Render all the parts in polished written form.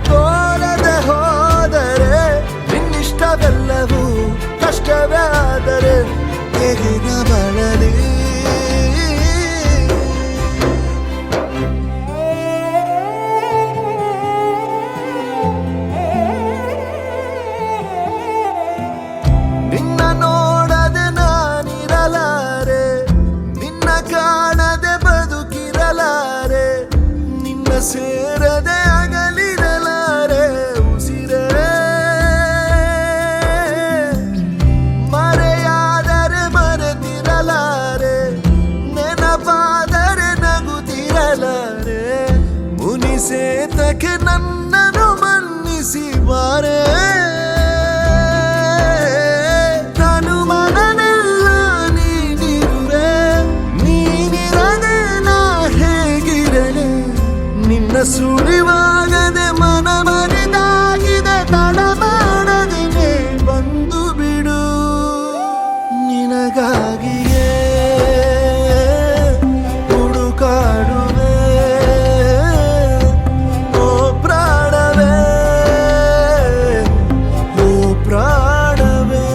ತೋರದೆ ಹೋದರೆ ನಿನ್ನಿಷ್ಟವೆಲ್ಲವೂ ಕಷ್ಟವೇ ಆದರೆ ಹೇಗಿನ ಬಳಲಿ ನಿನ್ನ ನೋಡದೆ ನಾನಿರಲಾರೆ, ನಿನ್ನ ಕಾಣದೆ ಬದುಕಿರಲಾರೆ, ನಿನ್ನ ಸೇರದೆ ಅಗಲಿರಲಾರೆ ಉಸಿರೇ. ಮರೆಯಾದರೆ ಮರೆತಿರಲಾರೆ, ನೆನಪಾದರೆ ನಗುತ್ತಿರಲಾರೆ, ಮುನಿಸೇತಕ್ಕೆ ನನ್ನನ್ನು ಮನ್ನಿಸಿ ಬಾರೆ. ಸುಳಿವಾಗದೆ ಮನ ಮರೆದಾಗಿದೆ, ತಡ ಮಾಡದೆ ಬಂದು ಬಿಡು. ನಿನಗಾಗಿಯೇ ಹುಡುಕಾಡುವೆ ಓ ಪ್ರಾಣವೇ, ಓ ಪ್ರಾಣವೇ.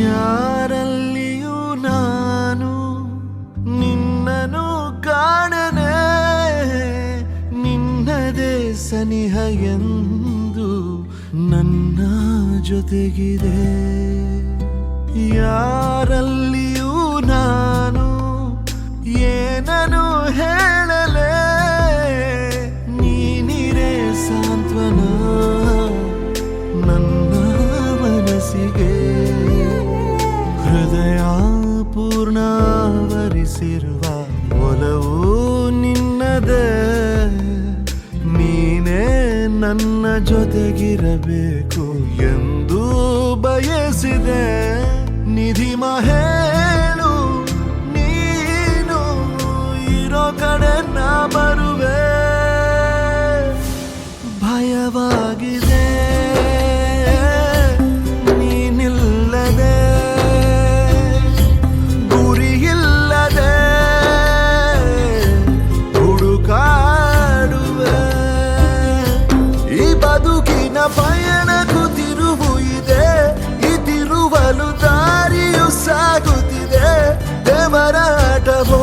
ಯಾರಲ್ಲಿಯೂ ನಾನು ನಿನ್ನನು ಕಾಣನೆ, ನಿನ್ನದೇ ಸನಿಹ ಎಂದು ನನ್ನ ಜೊತೆಗಿದೆ. ಯಾರಲ್ಲಿಯೂ ನಾನು ಏನನು ಹೇಳಲೆ, ನೀನಿರೇ ಸಾಂತ್ವನ ನನ್ನ ಮನಸ್ಸಿಗೆ. ಹೃದಯ ಪೂರ್ಣವರಿಸಿರುವ ಒಲವು ನಿನ್ನದೇ, ನೀನೇ ನನ್ನ ಜೊತೆಗಿರಬೇಕು ಎಂದು ಬಯಸಿದೆ. ನಿಧಿ ಮಹೇಳು ನೀನು ಇರೋ ಕಡೆ ನಾ ಬರುವೆ. ಭಯವಾಗಿದೆ ನೀನಿಲ್ಲದೆ, ಗುರಿಯಿಲ್ಲದೆ ಹುಡುಕಾಡುವೆ. ಈ ಬದುಕಿನ ಪಯಣಕ್ಕೂ ತಿರುವು ಇದೆ, ಈ ತಿರುವಲು ದಾರಿಯು ಸಾಗುತ್ತಿದೆ. ದೇವರ ಆಟವೋ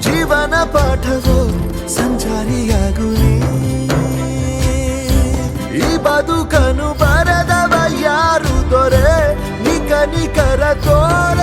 ಜೀವನ ಪಾಠವೋ ಸಂಚಾರಿಯಾಗು ನೀ. ಈ ಬದುಕನು ಬರೆದವ ಯಾರು ದೊರೆ, ನಿಕನಿಕರ ತೋರ